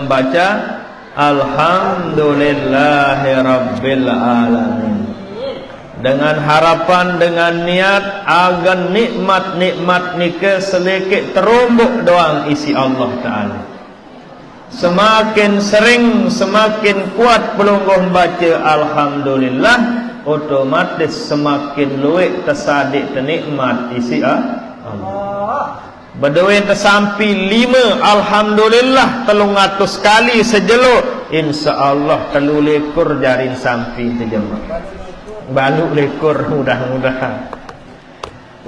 membaca Alhamdulillahirabbil alamin, dengan harapan, dengan niat agar nikmat-nikmat nike sedikit terumbuk doang isi Allah Ta'ala. Semakin sering, semakin kuat pelungguh baca Alhamdulillah, otomatis semakin luik tersadik ternikmat isi Allah. Berduit tersampi 5 Alhamdulillah 300 kali sejeluk, InsyaAllah 3 lekor jaring sampi terjemah baluk lekor mudah-mudahan.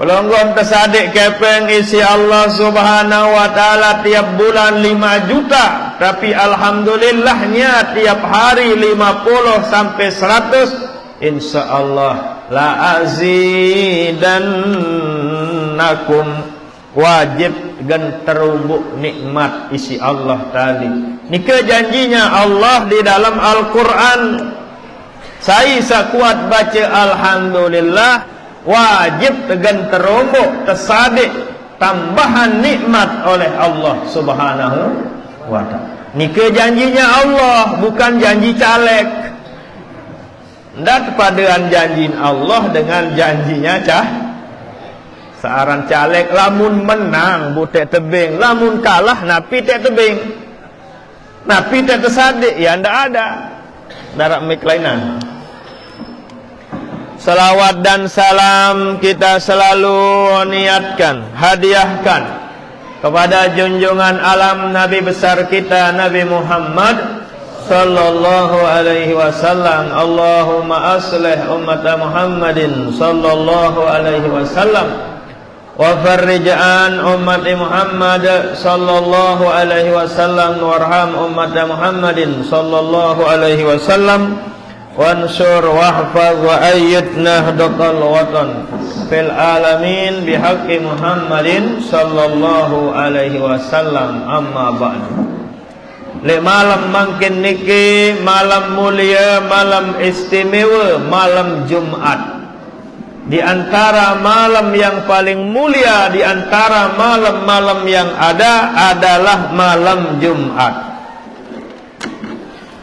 Pelonggon tersadik kepeng isi Allah Subhanahu wa ta'ala tiap bulan 5 juta, tapi Alhamdulillahnya tiap hari 50 sampai 100, InsyaAllah la azidannakum, wajib gan terumbuk nikmat isi Allah tadi. Nika janjinya Allah di dalam Al-Quran. Saya sekuat baca Alhamdulillah, wajib gan terumbuk tersadik tambahan nikmat oleh Allah Subhanahu wa ta'ala. Nika janjinya Allah, bukan janji caleg. Dan padaan janji Allah dengan janjinya searan caleg, lamun menang butek tebing, lamun kalah napi tek tebing, napi tek tersadik, ya ndak ada darak mik lainan. Salawat dan salam kita selalu niatkan, hadiahkan kepada junjungan alam Nabi besar kita Nabi Muhammad sallallahu alaihi wasallam. Allahumma aslih ummat Muhammadin sallallahu alaihi wasallam wa farrij an ummati Muhammad sallallahu alaihi wasallam warham ummati Muhammadin sallallahu alaihi wasallam wansur wahfaz wa ayyid nahdatal watan fil alamin bihaqqi Muhammadin sallallahu alaihi wasallam. Amma ba'du. Le malam mangkin niki malam mulia, malam istimewa, malam Jumat. Di antara malam yang paling mulia, di antara malam-malam yang ada adalah malam Jumat.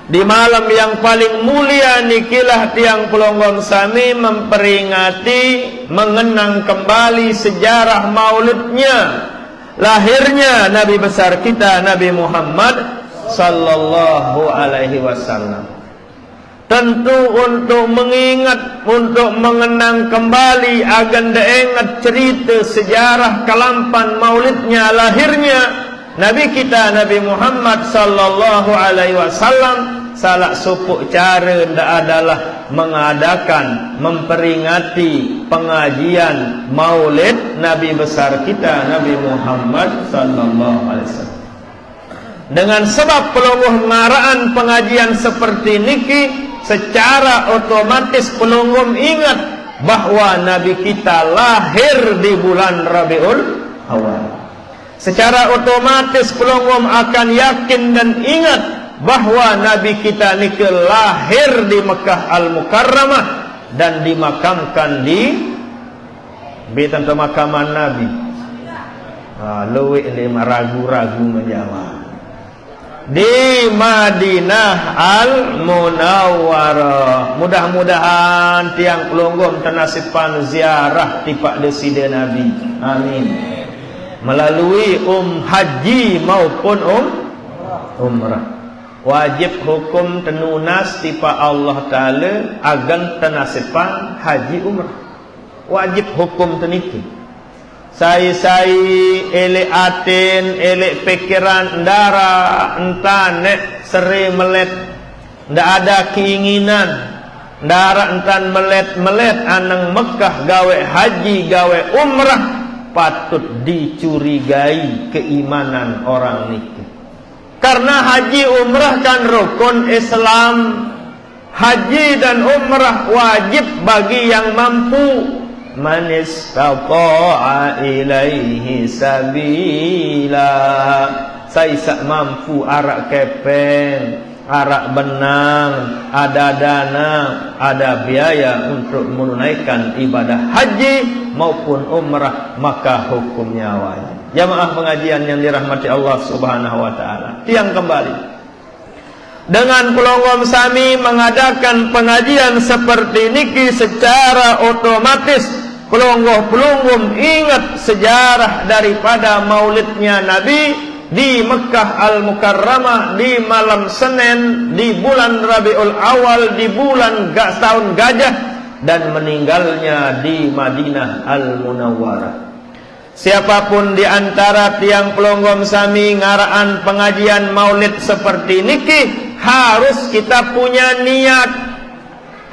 Di malam yang paling mulia nikilah tiang pelonggon sami memperingati, mengenang kembali sejarah maulidnya, lahirnya Nabi besar kita Nabi Muhammad sallallahu alaihi wasallam. Tentu untuk mengingat, untuk mengenang kembali agar ingat cerita sejarah kelampan maulidnya, lahirnya Nabi kita Nabi Muhammad sallallahu alaihi wasallam. Salah supuk cara adalah mengadakan, memperingati pengajian maulid Nabi besar kita Nabi Muhammad sallallahu alaihi wasallam. Dengan sebab pelungguh ngaraan pengajian seperti niki, secara otomatis pelunggum ingat bahwa Nabi kita lahir di bulan Rabiul Awal. Secara otomatis pelunggum akan yakin dan ingat bahwa Nabi kita ni lahir di Mekah Al-Mukarramah dan dimakamkan di bitan pemakaman Nabi. Luwih lima ragu-ragu menjawab. Di Madinah Al-Munawwarah. Mudah-mudahan tiang pelunggum tenasipan ziarah tipak deside Nabi. Amin. Melalui haji maupun umrah. Wajib hukum tenunas tipa Allah Ta'ala agan tenasipan haji umrah. Wajib hukum teniki. Sai-sai elek atin, elek pikiran ndara entan nek seri melet, ndak ada keinginan ndara entan melet anang Mekah gawe haji gawe umrah, patut dicurigai keimanan orang niki. Karena haji umrah kan rukun Islam. Haji dan umrah wajib bagi yang mampu. Man istata'a ilaihi sabila. Saya mampu arak kepeng, arak benang, ada dana, ada biaya untuk menunaikan ibadah haji maupun umrah, maka hukumnya wajib. Jamaah pengajian yang dirahmati Allah Subhanahu wa ta'ala, tiang kembali dengan pelonggom sami mengadakan pengajian seperti niki secara otomatis pelonggom ingat sejarah daripada maulidnya Nabi di Mekah Al-Mukarramah di malam Senin di bulan Rabiul Awal di bulan tahun Gajah dan meninggalnya di Madinah Al-Munawwarah. Siapapun di antara tiang pelonggom sami ngaraan pengajian maulid seperti niki, harus kita punya niat,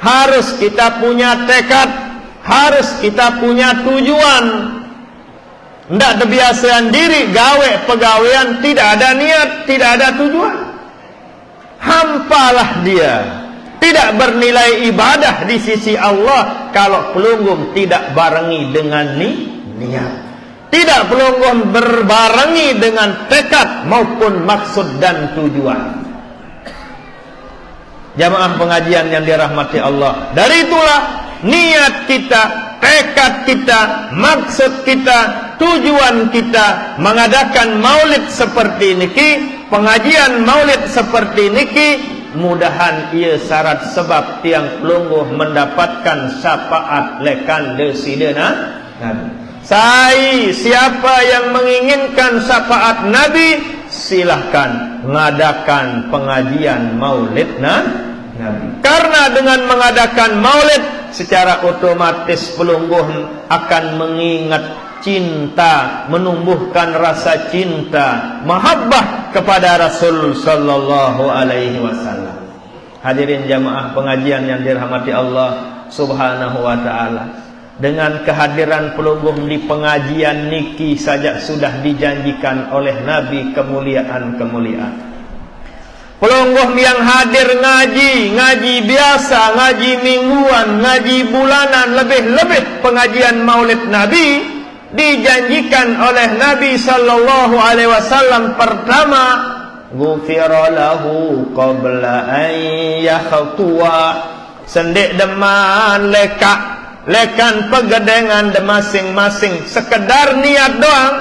harus kita punya tekad, harus kita punya tujuan. Ndak kebiasaan diri gawe pegawaian tidak ada niat, tidak ada tujuan. Hampalah dia. Tidak bernilai ibadah di sisi Allah kalau pelonggom tidak barengi dengan niat. Tidak pelonggom berbarengi dengan tekad maupun maksud dan tujuan. Jamaah pengajian yang dirahmati Allah, dari itulah niat kita, tekad kita, maksud kita, tujuan kita mengadakan maulid seperti niki, pengajian maulid seperti niki, mudahan ia syarat sebab tiang pelungguh mendapatkan syafaat lekan desidena Nabi. Siapa yang menginginkan syafaat Nabi, silahkan mengadakan pengajian maulid Nabi. Karena dengan mengadakan maulid secara otomatis pelungguh akan mengingat cinta, menumbuhkan rasa cinta, mahabbah kepada Rasul sallallahu alaihi wasallam. Hadirin jamaah pengajian yang dirahmati Allah Subhanahu wa taala. Dengan kehadiran pelungguh di pengajian niki saja sudah dijanjikan oleh Nabi kemuliaan-kemuliaan. Pelungguh yang hadir ngaji biasa, ngaji mingguan, ngaji bulanan, lebih-lebih pengajian maulid Nabi, dijanjikan oleh Nabi sallallahu alaihi wasallam pertama, ghufira lahu qabla an yakhtuwa, sendik deman lekan pegedengan de masing-masing, sekedar niat doang.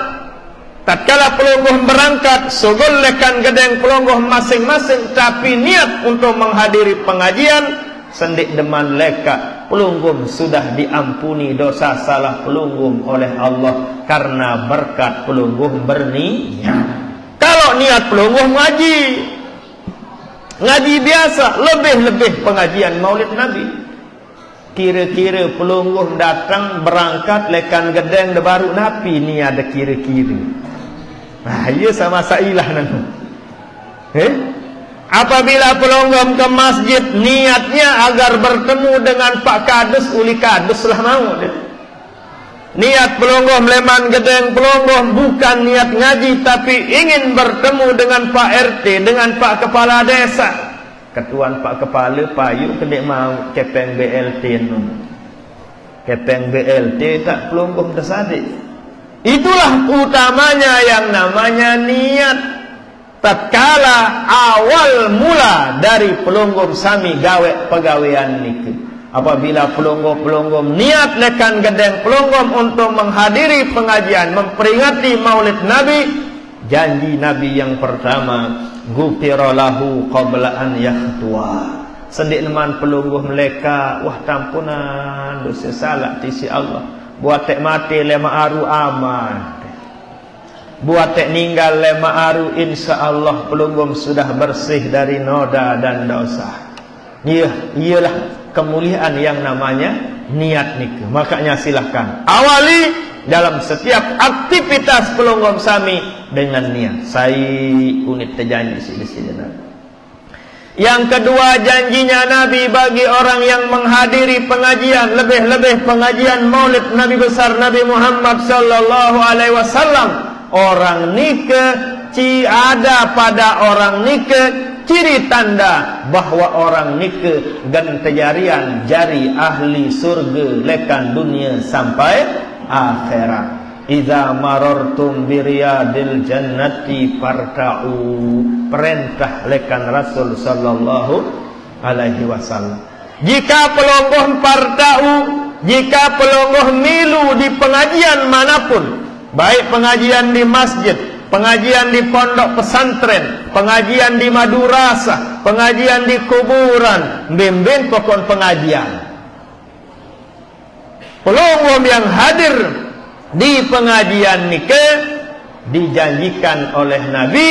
Tatkala pelungguh berangkat, sugul lekan gedeng pelungguh masing-masing, tapi niat untuk menghadiri pengajian, sendik deman leka pelungguh sudah diampuni dosa salah pelungguh oleh Allah karena berkat pelungguh berniat. Kalau niat pelungguh ngaji biasa, lebih-lebih pengajian maulid Nabi. Kira-kira pelungguh datang berangkat lekan gedeng de baru Nabi ni ada kira-kira. Nah, ia sama sailah nanti. Apabila pelungguh ke masjid niatnya agar bertemu dengan Pak Kadus, uli Kadus lah mau dia. Niat pelungguh leman gedeng pelungguh bukan niat ngaji, tapi ingin bertemu dengan Pak RT, dengan Pak Kepala Desa. Ketuan Pak Kepala payu kedek mau kepeng BLT nu. Kepeng BLT tak pelungguh tersadik. Itulah utamanya yang namanya niat. Tatkala awal mula dari pelungguh sami gawe pegawaian niki. Apabila pelungguh niat lekan gedeng pelungguh untuk menghadiri pengajian, memperingati maulid Nabi, janji Nabi yang pertama, ghufira lahu qabla an yakhtuwa. Sendik neman pelungguh mereka, wah tampunan dosa salah tisi Allah. Buat tek mati lema aru aman. Buat tek ninggal lema aru insyaallah pelungguh sudah bersih dari noda dan dosa. Iyalah kemuliaan yang namanya niat niku. Makanya silahkan awali dalam setiap aktivitas pelungguh sami dengan niat. Saya unit terjanji di sini. Yang kedua, janjinya Nabi bagi orang yang menghadiri pengajian, lebih-lebih pengajian maulid Nabi besar Nabi Muhammad sallallahu alaihi wasallam. Orang nikah ada pada orang nikah ciri tanda bahwa orang nikah gantejarian jari ahli surga lekan dunia sampai akhirat. Idza marartum biriyadil jannati farta'u, perintah lekan Rasul sallallahu alaihi wasallam. Jika pelungguh farta'u, jika pelungguh milu di pengajian manapun, baik pengajian di masjid, pengajian di pondok pesantren, pengajian di madrasah, pengajian di kuburan, bimbing pokok pengajian. Pelongom yang hadir di pengajian nikah dijanjikan oleh Nabi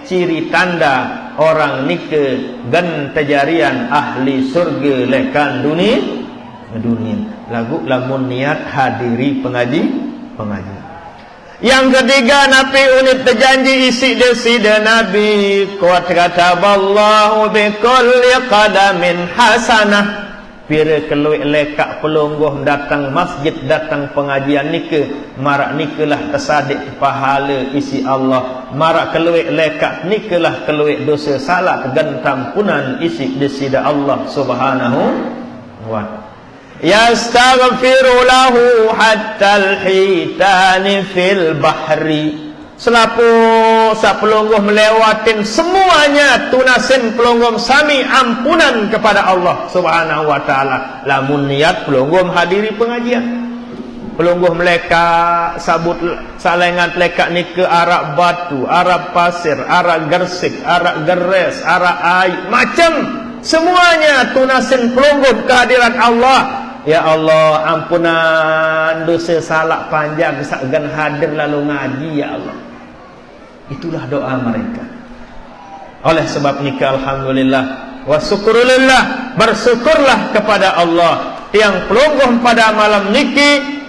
ciri tanda orang nikah gan tajarian ahli surga lekan dunia. Lagu lamun niat hadiri pengaji. Yang ketiga, Nabi unit terjanji isi desida Nabi kuat kata Allahu bikulli qadamin hasanah. Pira keluik lekak pelonggoh datang masjid, datang pengajian nikah, marak nikahlah tersadik pahala isi Allah. Marak keluik lekak nikahlah keluik dosa salah dan tampunan isi desida Allah Subhanahu wa ta'ala. Yastaghfiru lahu hatta al-hitani fil bahri. Selapu sa pelonggoh melewatin semuanya tunasin pelonggoh sami ampunan kepada Allah Subhanahu wa ta'ala. Lamun niat pelonggoh hadiri pengajian, pelonggoh meleka sabut salengan leka ni ke arah batu, arah pasir, arah gersik, arah geres, arah air, macam semuanya tunasin pelonggoh kehadiran Allah. Ya Allah, ampunan dosa salah panjang sagan hadir lalu ngaji ya Allah. Itulah doa mereka. Oleh sebab nikah alhamdulillah wa syukurulillah, bersyukurlah kepada Allah yang pelonggoh pada malam niki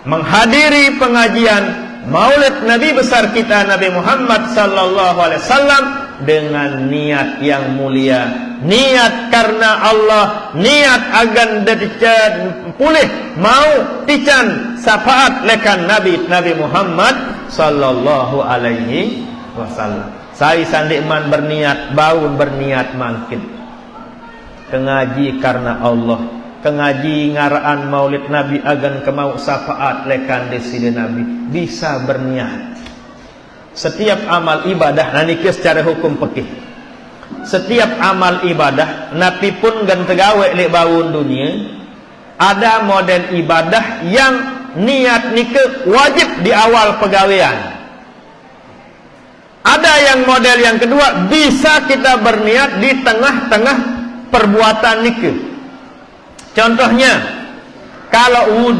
menghadiri pengajian Maulid Nabi besar kita Nabi Muhammad sallallahu alaihi wasallam dengan niat yang mulia, niat karena Allah, niat agan dedican pulih mau tican syafaat lekan Nabi Muhammad sallallahu alaihi wasallam. Saya sandikman berniat bau berniat mangkin kengaji karena Allah, kengaji ngaraan Maulid Nabi agan kemau syafaat lekan desida Nabi, bisa berniat. Setiap amal ibadah nanti secara hukum fikih, setiap amal ibadah Nabi pun gan tegawe lek bawun dunia, ada model ibadah yang niat nikah wajib di awal pegawaian. Ada yang model yang kedua bisa kita berniat di tengah-tengah perbuatan nikah. Contohnya kalau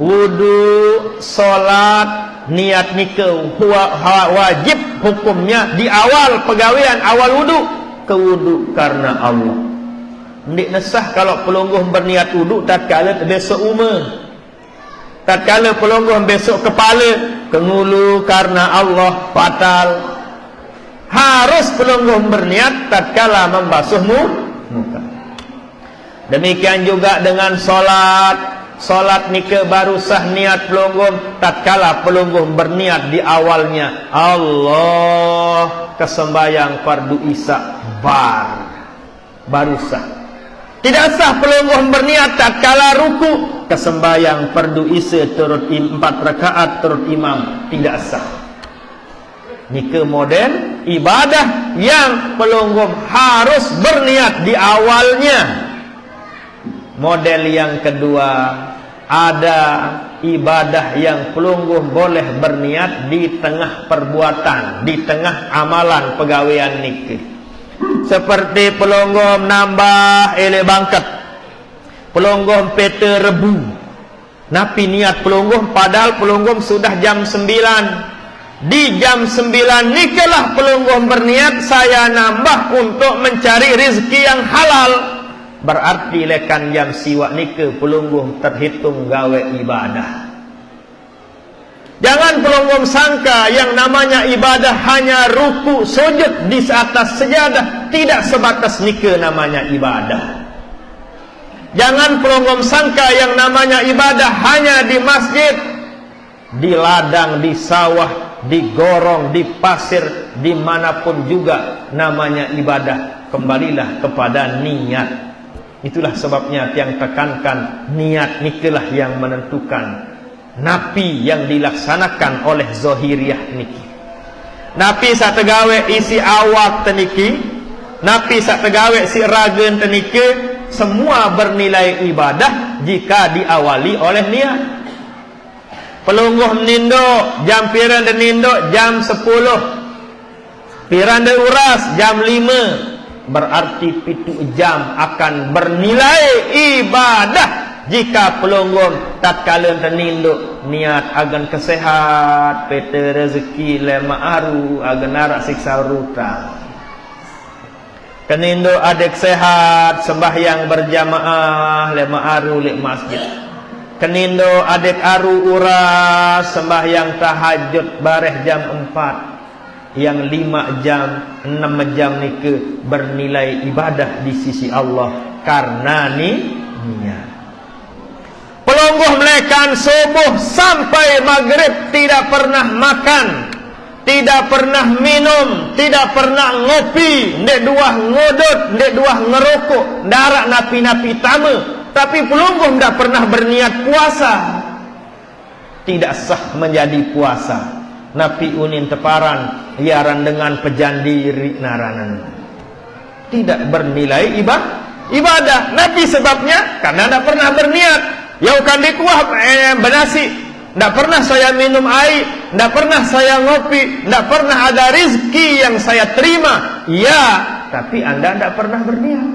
wudu, salat, niat nikah wajib hukumnya di awal pegawaian, awal wudu, ke wudu karena Allah. Ndik nesah kalau pelonggoh berniat wudu tatkala besok umur, tatkala pelonggoh besok kepala kengulu karena Allah fatal. Harus pelonggoh berniat tatkala membasuh muka. Demikian juga dengan Salat nikah baru sah niat pelonggoh tatkala pelonggoh berniat di awalnya Allah kesembayang fardu isya baru sah. Tidak sah pelonggoh berniat tatkala ruku kesembayang fardu isya turut 4 rakaat turut imam, tidak sah. Nikah model ibadah yang pelonggoh harus berniat di awalnya. Model yang kedua, ada ibadah yang pelonggoh boleh berniat di tengah perbuatan, di tengah amalan pegawaian nikah. Seperti pelonggoh nambah ele bangkat, pelonggoh pete rebu. Napi niat pelonggoh padahal pelonggoh sudah jam 9. Di jam 9 nikahlah pelonggoh berniat saya nambah untuk mencari rezeki yang halal. Berarti lekan jam siwak nikah pelonggoh terhitung gawe ibadah. Jangan pelonggoh sangka yang namanya ibadah hanya ruku sujud di atas sejadah, tidak sebatas nikah namanya ibadah. Jangan pelonggoh sangka yang namanya ibadah hanya di masjid, di ladang, di sawah, di gorong, di pasir, dimanapun juga namanya ibadah. Kembalilah kepada niat. Itulah sebabnya yang tekankan niat nikahlah yang menentukan. Napi yang dilaksanakan oleh Zohiriyah niki. Napi sak tegawe isi awak teniki, napi sak tegawe si ragen teniki, semua bernilai ibadah jika diawali oleh niat. pelungguh menindo jam piran dan nindo jam 10, piran dan uras jam 5, berarti 7 jam akan bernilai ibadah jika pelungguh tatkala ternindo niat agan kesehat, pete rezeki lema aru agan narak siksa ruta. Kenindo adek sehat sembahyang berjamaah lema aru lek masjid. Kenindo adek aru uras sembahyang tahajud bareh jam 4. Yang 5 jam 6 jam nike bernilai ibadah di sisi Allah karena niat. Pelungguh melekan subuh sampai maghrib tidak pernah makan, tidak pernah minum, tidak pernah ngopi, ndek duah ngodot, ndek duah ngerokok, darak napi-napi tama. Tapi pelungguh tidak pernah berniat puasa, tidak sah menjadi puasa. Napi unin teparan liaran dengan pejandiri naranan, tidak bernilai ibadah. Napi sebabnya karena tidak pernah berniat. Yau kan dikuah benasi, tidak pernah saya minum air, tidak pernah saya ngopi, tidak pernah ada rizki yang saya terima. Ya, tapi anda tidak pernah berniat.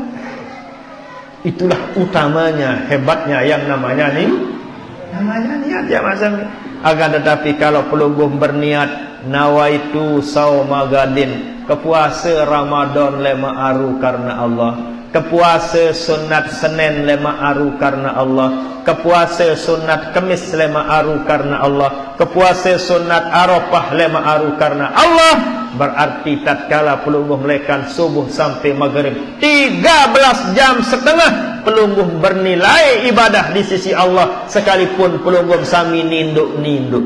Itulah utamanya, hebatnya yang namanya niat ya Mas Ami. Akan tetapi kalau pelungguh berniat nawaitu saumagadin, kepuasa Ramadan lema aru karena Allah, kepuasa sunat Senin lema aru karena Allah, kepuasa sunat Kamis lema aru karena Allah, kepuasa sunat Arafah lema aru karena Allah. Berarti tatkala pelungguh melekan subuh sampai maghrib 13 jam setengah, pelungguh bernilai ibadah di sisi Allah. Sekalipun pelungguh sami ninduk-ninduk,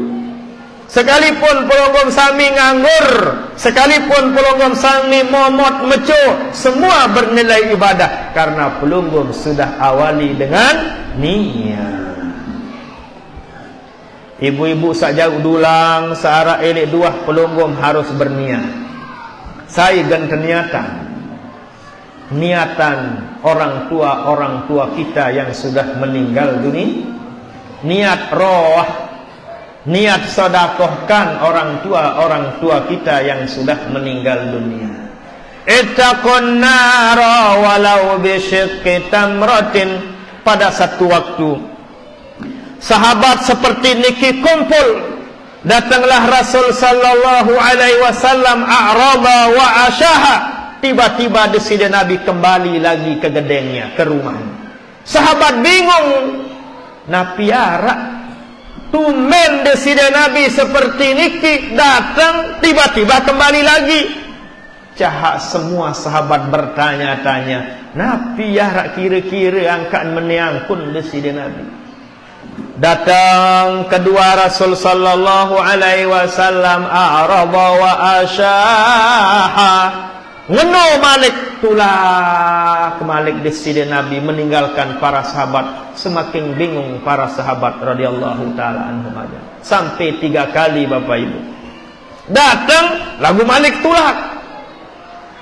sekalipun pelungguh sami nganggur, sekalipun pelungguh sami momot meco, semua bernilai ibadah karena pelungguh sudah awali dengan niat. Ibu-ibu sakjauh dulang searah elek dua pelungguh harus berniat. Saya ganti niatan orang tua kita yang sudah meninggal dunia, niat roh, niat sedekahkan orang tua kita yang sudah meninggal dunia. Ittaqun nara walau bisyiqqi tamratin. Pada satu waktu sahabat seperti niki kumpul, datanglah Rasul sallallahu alaihi wasallam a'rada wa asyaha. Tiba-tiba desida Nabi kembali lagi ke gedengnya, ke rumahnya. Sahabat bingung, Nabi arak tumen desida Nabi seperti niki datang tiba-tiba kembali lagi. Cahak semua sahabat bertanya-tanya, Nabi ya kira-kira angkat menyangkun desida Nabi. Datang kedua Rasul sallallahu alaihi wasallam a'rada wa asyaha. Ngeno malik tulah kemalik desida Nabi meninggalkan para sahabat. Semakin bingung para sahabat radhiyallahu taala anhum aja. Sampai 3 kali Bapak Ibu. Datang lagu malik tulah.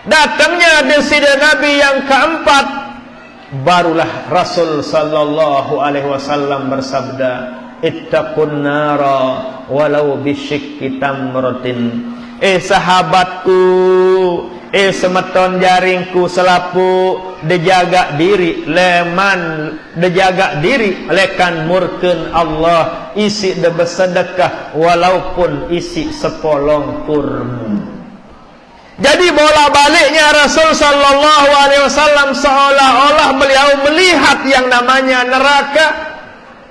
Datangnya desida Nabi yang keempat, barulah Rasul sallallahu alaihi wasallam bersabda, ittaqun nara walau bisyikki tamratin. Sahabatku, semeton jaringku selapu, dejaga diri lekan murken Allah, isi de bersedekah walaupun isi sepolong kurma. Jadi bola baliknya Rasul sallallahu alaihi wasallam seolah-olah beliau melihat yang namanya neraka,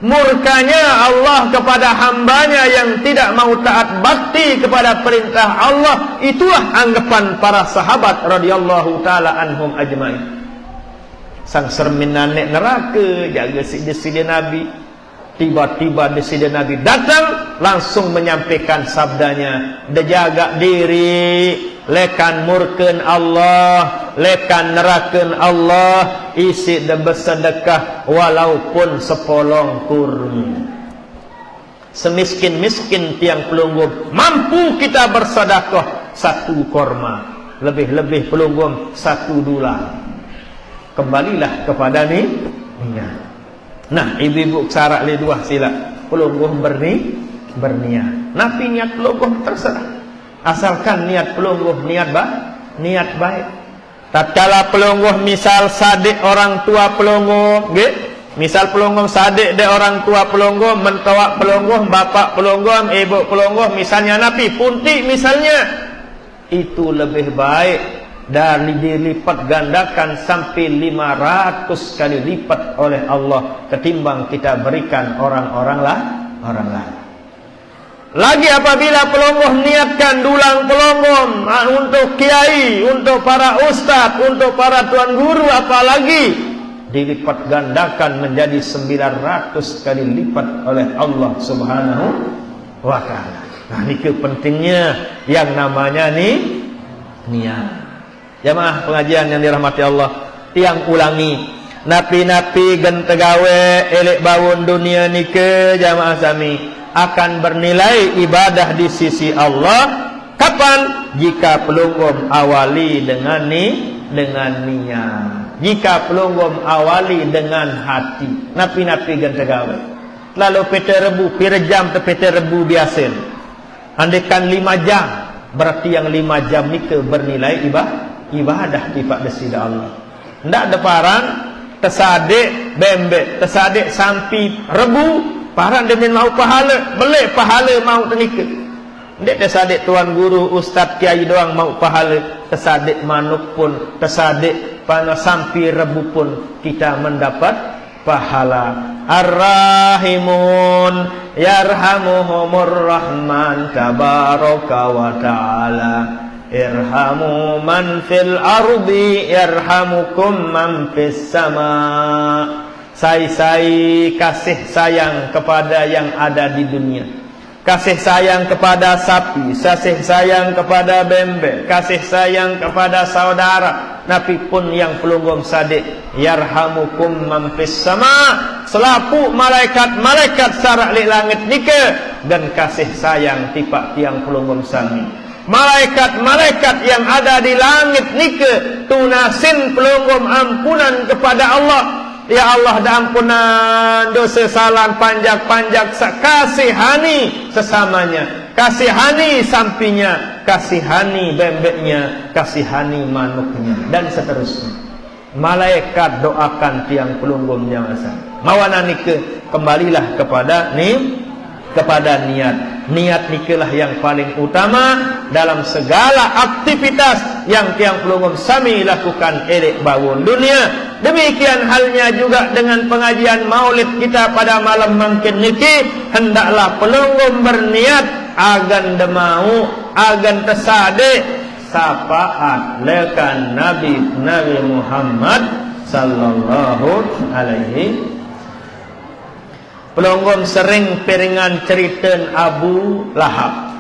murkanya Allah kepada hambanya yang tidak mau taat bakti kepada perintah Allah. Itulah anggapan para sahabat radhiyallahu taala anhum ajmain. Sang sermin nanek neraka jaga desida Nabi. Tiba-tiba desida Nabi datang langsung menyampaikan sabdanya, dejaga diri lekan murken Allah, lekan neraken Allah, isi de bersedekah walaupun sepolong kurma. Semiskin-miskin tiang pelungguh mampu kita bersedekah 1 korma, lebih-lebih pelungguh 1 dolar. Kembalilah kepada niat. Nah, ibu-ibu sarak le dua sila pelungguh berniat. Napi niat pelongoh terserah, asalkan niat pelongoh niat baik. Tatkala pelongoh misal sadik orang tua pelongoh, misal pelongoh sadik de orang tua pelongoh, mentawak pelongoh, bapak pelongoh, ibu pelongoh, misalnya napi punti misalnya, itu lebih baik dari dilipat gandakan sampai 500 kali lipat oleh Allah ketimbang kita berikan orang-orang lain. Lagi apabila pelongoh niatkan dulang pelongoh untuk kiai, untuk para ustaz, untuk para tuan guru, apalagi dilipat gandakan menjadi 900 kali lipat oleh Allah Subhanahu wa ta'ala. Nah, ini pentingnya yang namanya niat. Jamaah pengajian yang dirahmati Allah, tiang ulangi napi-napi gentegawe elek bawun dunia nike jamaah sami akan bernilai ibadah di sisi Allah. Kapan? Jika pelonggom awali dengan niat. Jika pelonggom awali dengan hati. Napi-napi gentegawe. Lalu pete rebu, pirejam te pete rebu biasa. Andekan 5 jam, berarti yang 5 jam itu bernilai ibadah di Pak Desida Allah. Ndak deparan tersadik bembek, tersadik sampai rebu. Paran demi mau pahala, belik pahala mau tenika. Ndak tersadik tuan guru, ustaz, kiai doang mau pahala, tersadik manuk pun, tersadik pada sampai rebu pun kita mendapat pahala. Ar-Rahimun yarhamuhumur Rahman tabaraka wa ta'ala. Irhamu man fil ardi yarhamukum man fis sama. Saya kasih sayang kepada yang ada di dunia, kasih sayang kepada sapi, kasih sayang kepada bembek, kasih sayang kepada saudara. Nabi pun yang pelunggum sadik, yarhamukum man fis sama, selapu malaikat sarak li langit nike, dan kasih sayang tipak tiang pelunggum sami. Malaikat-malaikat yang ada di langit nike tunasin pelunggum ampunan kepada Allah. Ya Allah, dah ampunan dosa salah panjak-panjak, kasihani sesamanya, kasihani sampinya, kasihani bembeknya, kasihani manuknya, dan seterusnya. Malaikat doakan tiang pelunggum jamaah. Mawana nike, kembalilah kepada niat. Niat nikelah yang paling utama dalam segala aktivitas yang tiang pelunggum sami lakukan elek bawun dunia. Demikian halnya juga dengan pengajian maulid kita pada malam mangkin niki, hendaklah pelunggum berniat agan demau, agan tersadik syafaat lekan Nabi Muhammad sallallahu alaihi. Pelonggom sering piringan cerita Abu Lahab.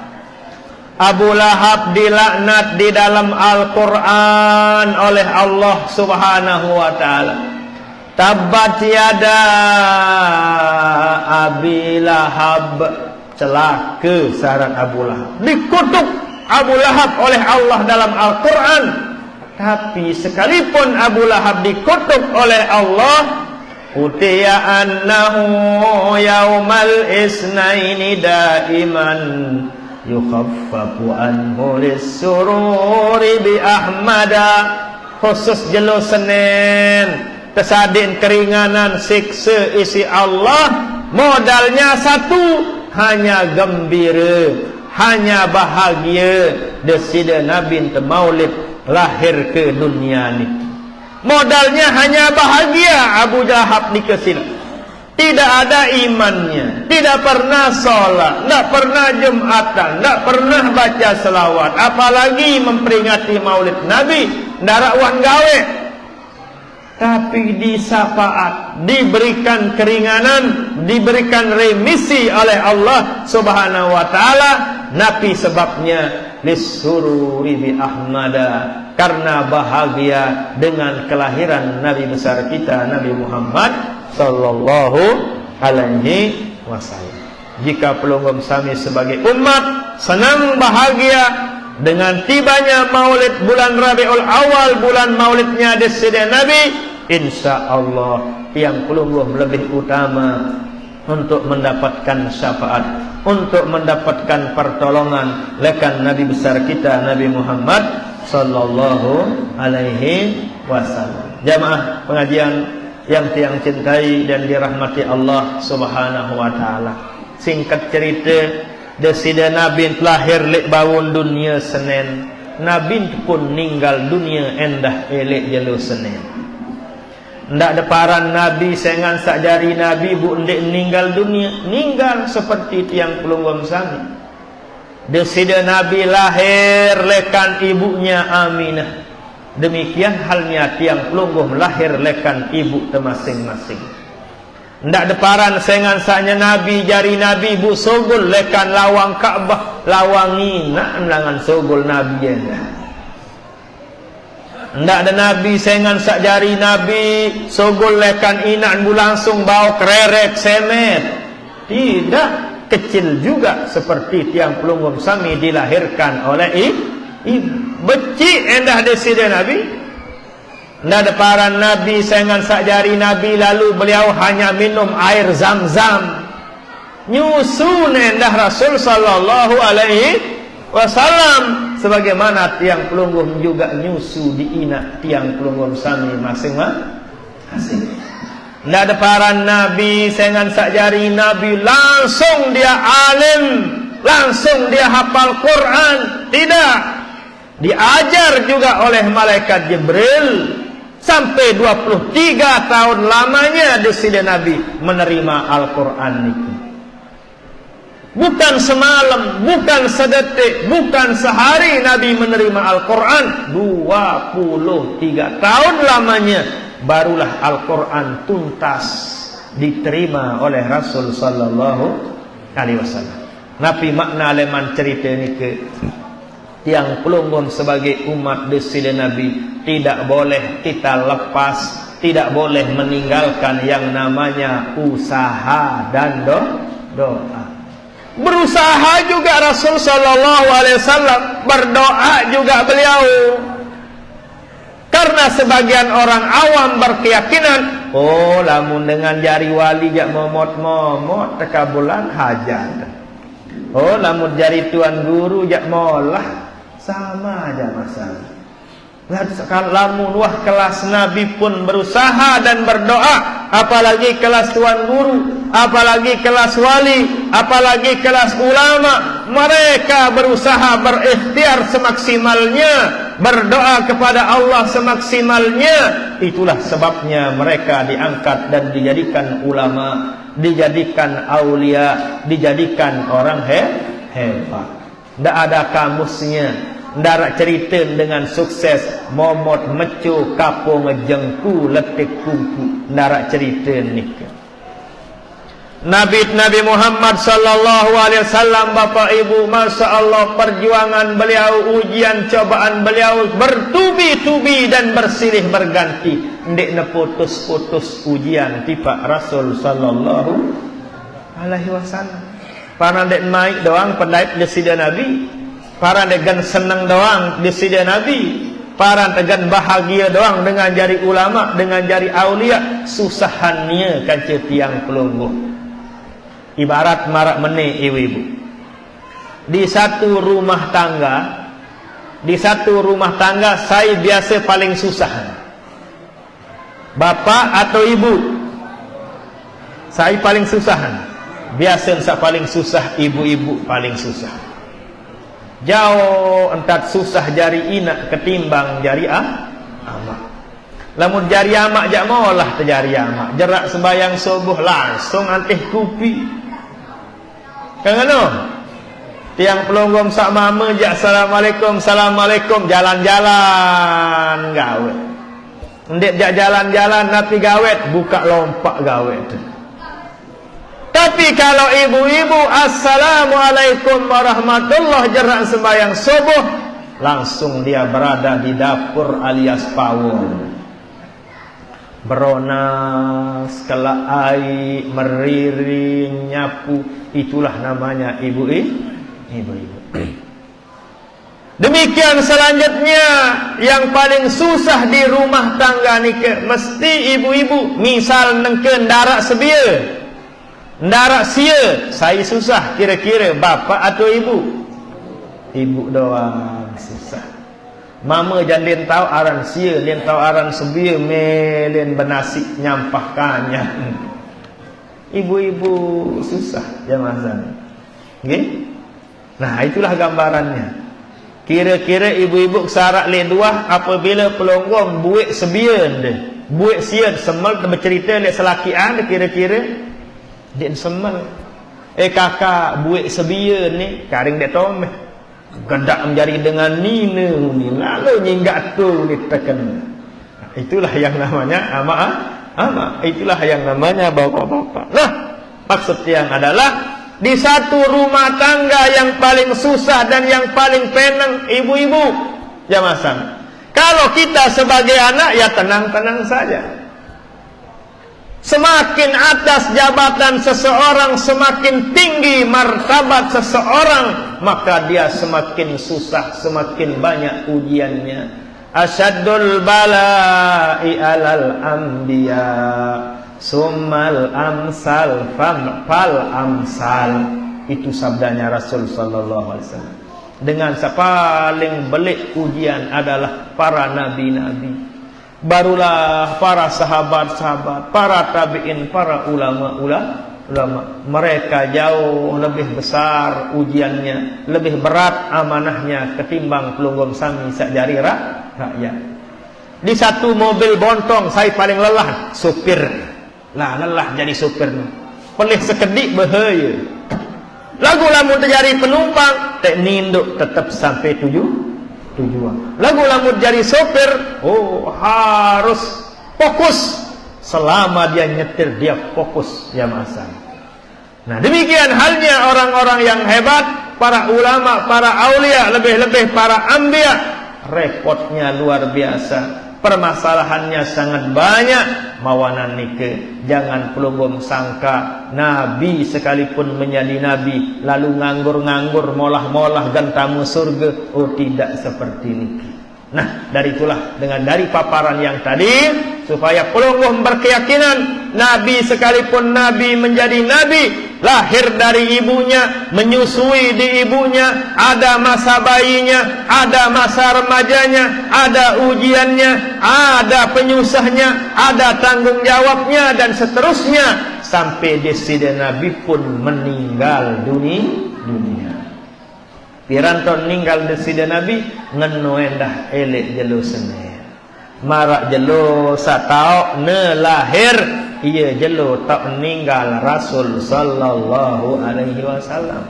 Abu Lahab dilaknat di dalam Al-Quran oleh Allah Subhanahu wa ta'ala. Tabbat yada Abi Lahab, celaka syarat Abu Lahab. Dikutuk Abu Lahab oleh Allah dalam Al-Quran. Tapi sekalipun Abu Lahab dikutuk oleh Allah, utiya annahu yaumal isnaini daiman yukhaffafu anhu lis-sururi bi ahmada. Khusus jelo Senin tersadin keringanan siksa isi Allah, modalnya satu, hanya gembira, hanya bahagia desida Nabi Maulid lahir ke dunia ni. Modalnya hanya bahagia. Abu Lahab dikasih, tidak ada imannya, tidak pernah sholat, tidak pernah jumatan, tidak pernah baca selawat, apalagi memperingati maulid Nabi, darakwan gawe. Tapi disafaat, diberikan keringanan, diberikan remisi oleh Allah Subhanahu wa ta'ala. Nabi sebabnya lisururi bi ahmada, karena bahagia dengan kelahiran Nabi besar kita Nabi Muhammad sallallahu alaihi wasallam. Jika pelunggum sami sebagai umat senang bahagia dengan tibanya maulid bulan Rabiul Awal, bulan maulidnya desida Nabi, insyaallah yang pelunggum lebih utama untuk mendapatkan syafaat untuk mendapatkan pertolongan lekan Nabi besar kita Nabi Muhammad sallallahu alaihi wasallam. Jamaah pengajian yang tiang cintai dan dirahmati Allah Subhanahu wa taala. Singkat cerita, desida Nabi lahir lek bawon dunia Senin. Nabi pun ninggal dunia endah elek jelu Senin. Ndak ada paran Nabi sengan sak jari Nabi bu ndek meninggal dunia, ninggal seperti tiang pelunggum sami. Desida Nabi lahir lekan ibunya Aminah. Demikian halnya tiang pelunggum lahir lekan ibu masing-masing. Ndak ada paran sengan saknya Nabi jari Nabi bu sogol lekan lawang Ka'bah, lawang ina langan sogol Nabi endah. Ndak ada Nabi sengan sak jari Nabi sogol lekan inak bu langsung bawa kereret semet. Tidak, kecil juga seperti tiang pelunggum sami dilahirkan oleh ibu. Becik endah desida Nabi. Ndak ada paran Nabi sengan sak jari Nabi lalu beliau hanya minum air Zam-Zam. Nyusun endah Rasul sallallahu alaihi wasallam. Sebagaimana tiang pelunggum juga nyusu di inak tiang pelunggum sami masing-masing. Tidak ada paran Nabi sengan sak jari Nabi langsung dia alim, langsung dia hafal Quran. Tidak, diajar juga oleh malaikat Jibril. Sampai 23 tahun lamanya desida Nabi menerima Al-Quran itu. Bukan semalam, bukan sedetik, bukan sehari Nabi menerima Al-Quran. 23 tahun lamanya barulah Al-Quran tuntas diterima oleh Rasul sallallahu alaihi wasallam. Nabi makna leman cerita ni ke tiang pelunggum sebagai umat desida Nabi tidak boleh kita lepas, tidak boleh meninggalkan yang namanya usaha dan doa. Berusaha juga Rasul sallallahu alaihi wasallam, berdoa juga beliau. Karena sebagian orang awam berkeyakinan, oh lamun dengan jari wali jak momot-momot tekabulan hajat. Oh lamun jari tuan guru jak molah sama aja masalah. Lamun wah kelas Nabi pun berusaha dan berdoa, apalagi kelas tuan guru, apalagi kelas wali, apalagi kelas ulama. Mereka berusaha berikhtiar semaksimalnya, berdoa kepada Allah semaksimalnya. Itulah sebabnya mereka diangkat dan dijadikan ulama, dijadikan aulia, dijadikan orang hebat. Tidak ada kamusnya, ndarak cerita dengan sukses momot mecu kapo ngejengku letik kuku. Ndarak cerita ni. Nabi Muhammad sallallahu alaihi wasallam, Bapak Ibu, Masya Allah, perjuangan beliau, ujian cobaan beliau bertubi-tubi dan bersilih berganti. Ndik ne putus-putus ujian tipa Rasul sallallahu alaihi wasallam. Para ndik naik doang pendait desida Nabi, para dengan senang doang desida Nabi, para dengan bahagia doang dengan jari ulama, dengan jari aulia, susahannya kaca tiang pelungguh. Ibarat marak mene ibu-ibu. Di satu rumah tangga saya biasa paling susah. Bapak atau ibu? Saya paling susah. Biasa saya paling susah, ibu-ibu paling susah. Jauh entat susah jari inak ketimbang jari amak. Lamun jari amak jak molah terjari amak. Jerak sembayang subuh langsung antih kupi. Kangano? Tiang pelunggum sak mama jak assalamualaikum, assalamualaikum, jalan-jalan gawe. Ndik jak jalan-jalan napi gawet, buka lompak gawet. Tapi kalau ibu-ibu assalamualaikum warahmatullahi jerak sembahyang subuh, langsung dia berada di dapur alias pawon. Beronas, kelai, meriring, nyapu, itulah namanya ibu-ibu. Demikian selanjutnya yang paling susah di rumah tangga nikah mesti ibu-ibu. Misal nengken darak sebia, Ndarak sia, saya susah. Kira-kira bapa atau ibu? Ibu doang susah. Mama jangan tahu aran sia, lien tahu aran sebia, melien benasik nyampahkannya. Ibu-ibu susah jamaah. Okay? Nah, itulah gambarannya. Kira-kira ibu-ibu kesarak le dua apabila pelonggong buik sebien dia. Buik sia semel bercerita le selakian dia kira-kira dia semel. Kakak buik sebien ni karing dia tomeh. Gedak menjadi dengan nina ni lalu nyinggat tu ni tekan. Itulah yang namanya ama. Itulah yang namanya bapak-bapak. Nah, maksud yang adalah di satu rumah tangga yang paling susah dan yang paling penang ibu-ibu jamaah. Kalau kita sebagai anak ya tenang-tenang saja. Semakin atas jabatan seseorang, semakin tinggi martabat seseorang, maka dia semakin susah, semakin banyak ujiannya. Asyaddul bala'i alal anbiya summal amsal fal amsal. Itu sabdanya Rasul sallallahu alaihi wasallam. Dengan paling belik ujian adalah para nabi-nabi. Barulah para sahabat-sahabat, para tabi'in, para ulama. Mereka jauh lebih besar ujiannya, lebih berat amanahnya ketimbang pelunggom sami sakjari rakyat. Di satu mobil bontong saya paling lelah supir. Lah lelah jadi supir. Pelih sekedik bahaya. Lagu lamun terjadi penumpang tak ninduk tetap sampai tujuan. Lagu lamun jadi sopir, harus fokus. Selama dia nyetir dia fokus ya masa. Nah, demikian halnya orang-orang yang hebat, para ulama, para aulia, lebih-lebih para anbiya, repotnya luar biasa. Permasalahannya sangat banyak. Mawanan nike, jangan pelunggom sangka nabi sekalipun menjadi nabi lalu nganggur-nganggur molah-molah gantamu surga. Tidak seperti nike. Nah, dari itulah dari paparan yang tadi supaya pelunggom berkeyakinan nabi sekalipun nabi menjadi nabi, lahir dari ibunya, menyusui di ibunya, ada masa bayinya, ada masa remajanya, ada ujiannya, ada penyusahnya, ada tanggung jawabnya dan seterusnya sampai deside nabi pun meninggal dunia. Piranton ninggal deside nabi ngeno endah elek jelo sene. Marak jelo satau ne lahir ia jelo tak meninggal Rasul sallallahu alaihi wasallam.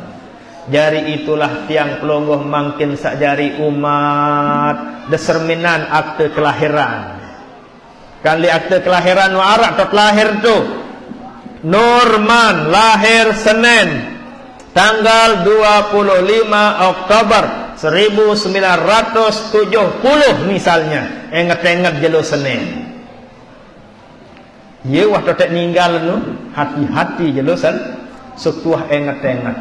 Jari itulah tiang pelonggoh makin sakjari umat deserminan akte kelahiran. Kali akte kelahiran warak tot lahir tu. Norman lahir Senin tanggal 25 Oktober 1970 misalnya. Ingat-ingat jelo Senin. Ye waktu tak ninggal nu hati-hati jelo setuah ingat-ingat.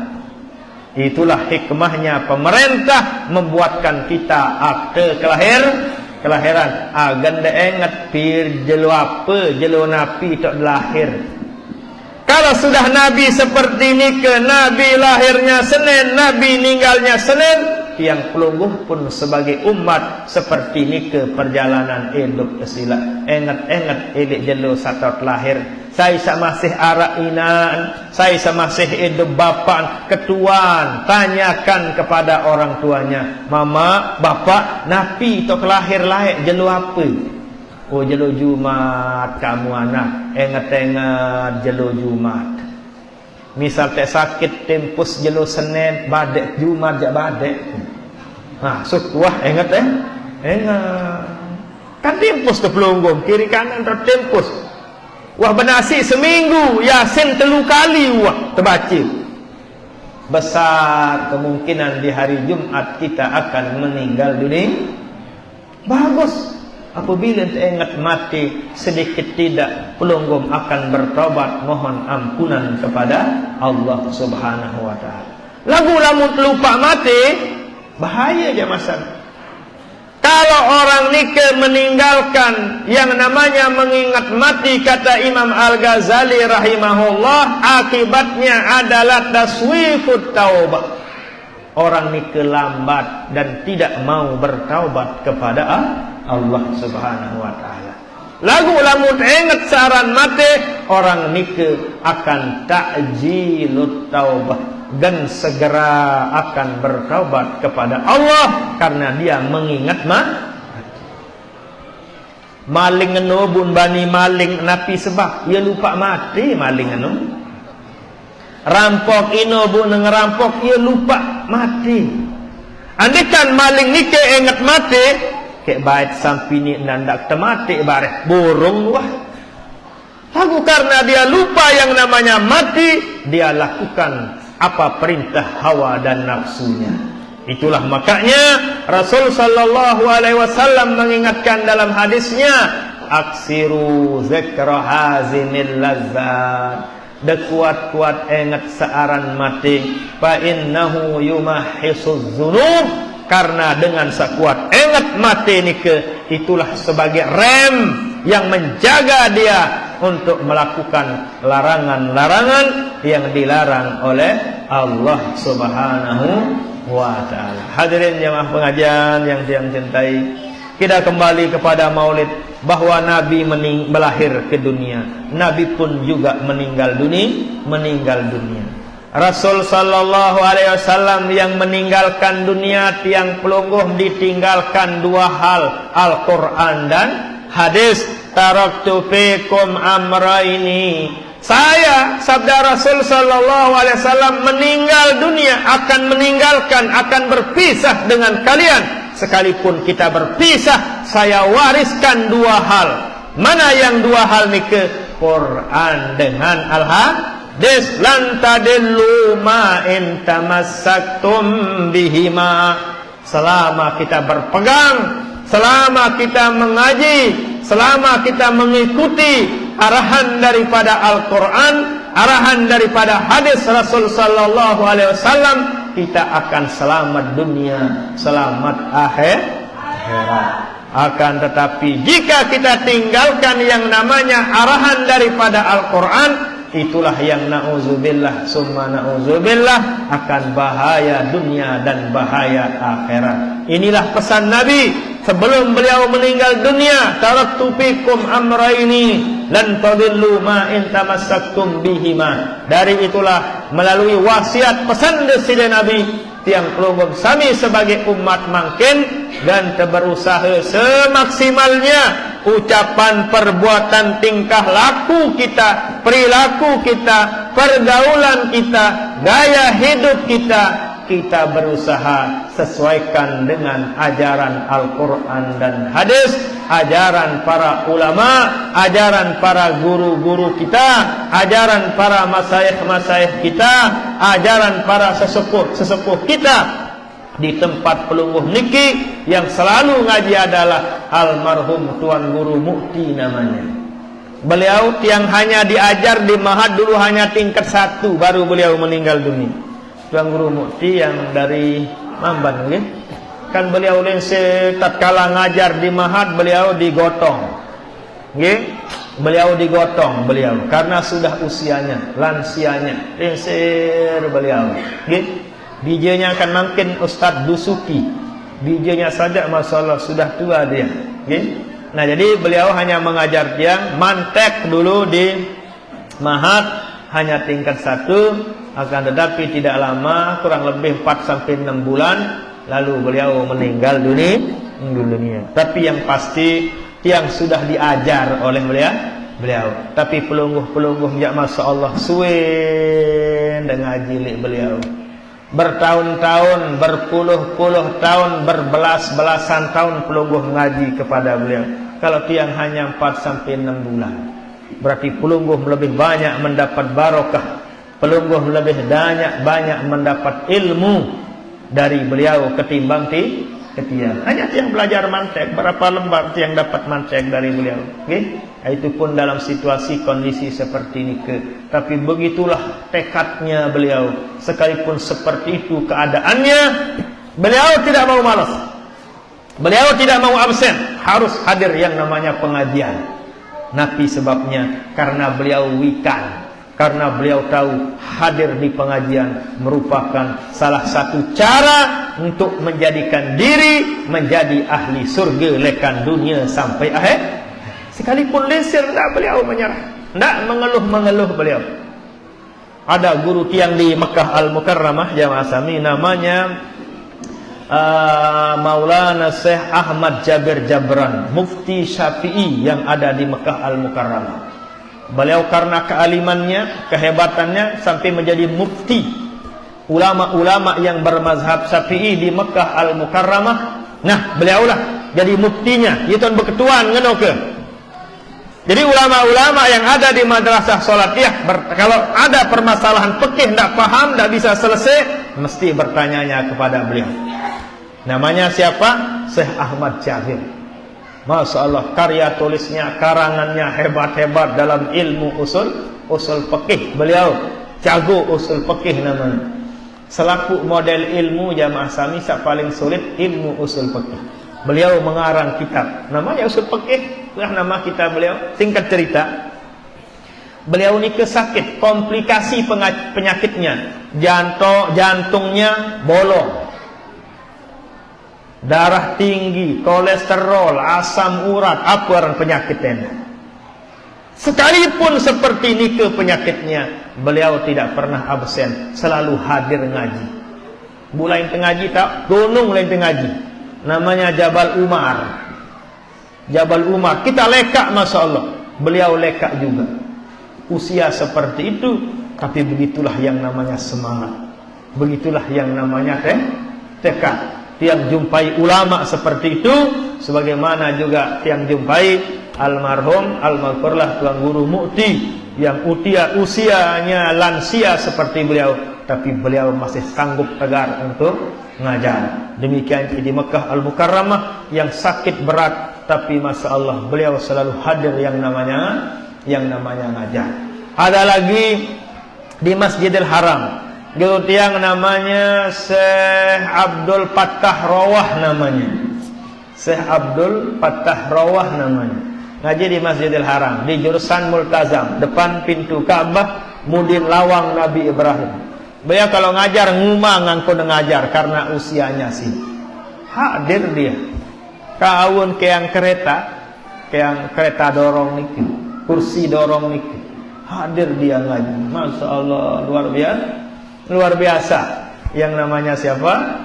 Itulah hikmahnya pemerintah membuatkan kita akte kelahiran. Ganda ingat pir jelo apa jelo napi tak lahir. Kalau sudah nabi seperti ini ke nabi lahirnya Senin, nabi ninggalnya Senin, tiang pelungguh pun sebagai umat seperti ini ke perjalanan hidup kesila. Ingat-ingat elok jelo satot lahir. Saya masih arak inaan, saya masih hidup bapak ketuan. Tanyakan kepada orang tuanya, mama, bapak, napi tok lahir laik jelo apa? Jelo Jumat kamu anak. Ingat-ingat jelo Jumat. Misal tak sakit tempus jelo Senin, badek Jumat jak badek. Sukuah ingat ingat. Kan tempus tu pelunggum kiri kanan tu tempus. Wah benasi seminggu Yasin 3 kali wah terbaca. Besar kemungkinan di hari Jumat kita akan meninggal dunia. Bagus. Apabila ingat mati sedikit tidak pelunggum akan bertobat mohon ampunan kepada Allah Subhanahu wa taala. Lagu lamun lupa mati bahaya je masa. Kalau orang nikah meninggalkan yang namanya mengingat mati, kata Imam Al-Ghazali rahimahullah, akibatnya adalah taswifut taubah. Orang nikah lambat dan tidak mau bertaubat kepada Allah Subhanahu wa taala. Lagu lamun ingat saran mati, orang nikah akan ta'jilut taubah, dan segera akan bertaubat kepada Allah karena dia mengingat maling anu bun bani maling napi sebab ia lupa mati maling anu, rampok ino bun ngerampok ia lupa mati. Andikan maling ni ke ingat mati ke bait sampini nandak temati bareh borong wah. Lagu karena dia lupa yang namanya mati, dia lakukan apa perintah hawa dan nafsunya. Itulah makanya Rasul sallallahu alaihi wasallam mengingatkan dalam hadisnya, aksiru zikra hazimil lazzat, dekuat-kuat ingat searan mati, fa innahu yumahhisuz dzunub, karena dengan sekuat ingat mati nike itulah sebagai rem yang menjaga dia untuk melakukan larangan-larangan yang dilarang oleh Allah Subhanahu wa taala. Hadirin jemaah pengajian yang cintai, kita kembali kepada Maulid, bahwa Nabi melahir ke dunia, Nabi pun juga meninggal dunia. Rasul sallallahu alaihi wasallam yang meninggalkan dunia, tiang pelungguh ditinggalkan dua hal, Al-Qur'an dan hadis. Taraktu fikum amraini, saya, sabda Rasul sallallahu alaihi wasallam, meninggal dunia, akan meninggalkan, akan berpisah dengan kalian. Sekalipun kita berpisah, saya wariskan dua hal. Mana yang dua hal ni ke? Quran dengan al-hadis. Lan tadillu ma in tamassaktum bihima. Selama kita berpegang, selama kita mengaji, selama kita mengikuti arahan daripada Al-Quran, arahan daripada hadis Rasul sallallahu alaihi wasallam, kita akan selamat dunia, selamat akhirat. Akan tetapi jika kita tinggalkan yang namanya arahan daripada Al-Quran, itulah yang na'udzubillah summa na'udzubillah, akan bahaya dunia dan bahaya akhirat. Inilah pesan Nabi sebelum beliau meninggal dunia, taraktu fikum amraini lan tadillu ma in tamassaktum bihima. Dari itulah melalui wasiat pesan dari Nabi, tiang pelungguh sami sebagai umat mangkin dan berusaha semaksimalnya ucapan, perbuatan, tingkah laku kita, perilaku kita, pergaulan kita, gaya hidup kita, kita berusaha sesuaikan dengan ajaran Al-Quran dan hadis, ajaran para ulama, ajaran para guru-guru kita, ajaran para masyayikh-masyayikh kita, ajaran para sesepuh-sesepuh kita. Di tempat pelungguh niki yang selalu ngaji adalah almarhum Tuan Guru Mukti namanya. Beliau yang hanya diajar di Mahat dulu hanya tingkat 1, baru beliau meninggal dunia. Tuan Guru Mukti yang dari Mamban, okay? Kan beliau lense tatkala ngajar di Mahat, beliau digotong, okay? Beliau digotong karena sudah usianya, lansianya, lenser beliau, okay? Bijanya akan makin Ustadz Dusuki, bijanya saja masalah sudah tua dia, okay? Nah jadi beliau hanya mengajar tiang mantek dulu di Mahat, hanya tingkat 1. Akan tetapi tidak lama, kurang lebih 4-6 bulan, lalu beliau meninggal dunia. Tapi yang pasti tiang sudah diajar oleh beliau. Tapi pelungguh-pelungguh ya Masya Allah suwen dengan ngaji beliau. Bertahun-tahun, berpuluh-puluh tahun, berbelas-belasan tahun pelungguh ngaji kepada beliau. Kalau tiang hanya 4-6 bulan, berarti pelungguh lebih banyak mendapat barokah, pelungguh lebih banyak mendapat ilmu dari beliau ketimbang tiang. Hanya tiang belajar mantek, berapa lembar tiang dapat mantek dari beliau, okay? Itu pun dalam situasi kondisi seperti ini tapi begitulah tekadnya beliau. Sekalipun seperti itu keadaannya, beliau tidak mau malas. Beliau tidak mau absen, harus hadir yang namanya pengajian. Nabi sebabnya karena beliau wikan, karena beliau tahu hadir di pengajian merupakan salah satu cara untuk menjadikan diri menjadi ahli surga lekan dunia sampai akhir. Sekalipun lesir, tidak beliau menyerah, tidak mengeluh-mengeluh beliau. Ada guru tiang di Mekah Al-Mukarramah jamaah sami, namanya Maulana Syekh Ahmad Jabir Jabran, Mufti Syafi'i yang ada di Mekah Al-Mukarramah. Beliau karena kealimannya, kehebatannya sampai menjadi mufti ulama-ulama yang bermazhab Syafi'i di Mekah Al-Mukarramah. Nah, beliaulah jadi muftinya. Itu berketuan ngenoke. Jadi ulama-ulama yang ada di madrasah Salatiyah, kalau ada permasalahan fikih tidak paham, tidak bisa selesai, mesti bertanyanya kepada beliau. Namanya siapa? Syekh Ahmad Jabir. Masya Allah, karya tulisnya, karangannya hebat-hebat dalam ilmu usul fikih. Beliau jago usul fikih namanya. Selaku model ilmu jamaah sami paling sulit ilmu usul fikih. Beliau mengarang kitab, namanya usul fikih. Itulah nama kitab beliau. Singkat cerita, beliau ini kesakit, komplikasi penyakitnya, jantungnya bolong, darah tinggi, kolesterol, asam urat, apa orang penyakitnya. Sekalipun seperti ini ke penyakitnya, beliau tidak pernah absen, selalu hadir ngaji. Mulai ngaji tak, gunung lain ngaji. Namanya Jabal Umar. Jabal Umar, kita lekak, masya Allah. Beliau lekak juga. Usia seperti itu, tapi begitulah yang namanya semangat. Begitulah yang namanya tekad. Tiang jumpai ulama seperti itu, sebagaimana juga tiang jumpai almarhum almarhumlah Tuan Guru Mukti yang usianya lansia seperti beliau, tapi beliau masih sanggup tegar untuk mengajar. Demikian di Mekah Al-Mukarramah yang sakit berat, tapi masya Allah beliau selalu hadir yang namanya ngajar. Ada lagi di Masjidil Haram, guru tiang namanya Syekh Abdul Fattah Rawah namanya. Syekh Abdul Fattah Rawah namanya. Ngaji di Masjidil Haram, di jurusan Multazam, depan pintu Ka'bah, mudin lawang Nabi Ibrahim. Beliau kalau ngajar ngumang ngangkut ngajar karena usianya sih. Hadir dia. Kawun keang kereta dorong niki, kursi dorong niki. Hadir dia ngaji. Masya Allah, luar biasa. Yang namanya siapa?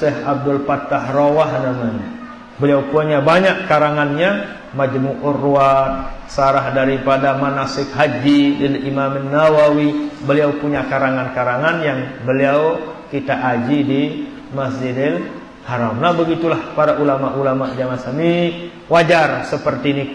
Syekh Abdul Fattah Rawah namanya. Beliau punya banyak karangannya, Majmu'ur Ruwat, sarah daripada manasik haji dari Imam Nawawi. Beliau punya karangan-karangan yang beliau kita aji di Masjidil Haram. Nah, begitulah para ulama-ulama jamaah sami, wajar seperti ini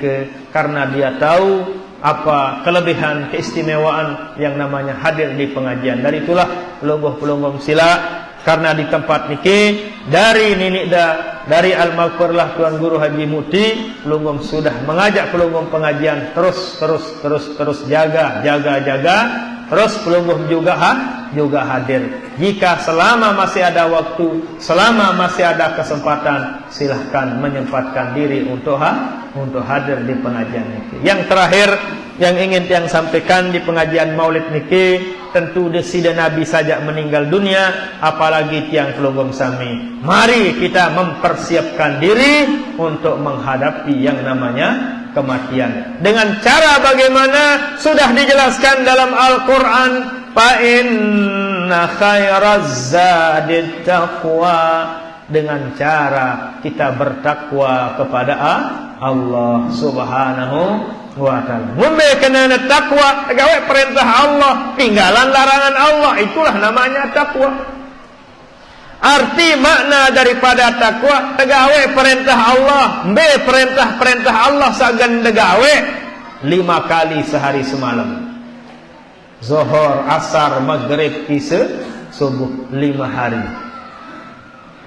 karena dia tahu apa kelebihan keistimewaan yang namanya hadir di pengajian. Dari itulah pelungguh-pelungguh sila, karena di tempat niki dari Ninikda, dari Al-Maghfirlah Tuan Guru Haji Mukti, pelungguh sudah mengajak pelungguh pengajian terus jaga. Terus pelungguh juga hadir. Jika selama masih ada waktu, selama masih ada kesempatan, silahkan menyempatkan diri untuk hadir di pengajian niki. Yang terakhir yang ingin yang sampaikan di pengajian Maulid niki, tentu desida Nabi saja meninggal dunia, apalagi tiang pelungguh sami. Mari kita mempersiapkan diri untuk menghadapi yang namanya kematian. Dengan cara bagaimana? Sudah dijelaskan dalam Al-Quran. Fa inna khairaz zadit taqwa. Dengan cara kita bertakwa kepada Allah Subhanahu wa ta'ala. Memberikan takwa, gawe perintah Allah, tinggalan larangan Allah. Itulah namanya takwa. Arti makna daripada takwa, tegawe perintah Allah, be perintah Allah sagan tegawe 5 kali sehari semalam. Zuhur, asar, maghrib, isya, subuh 5 hari.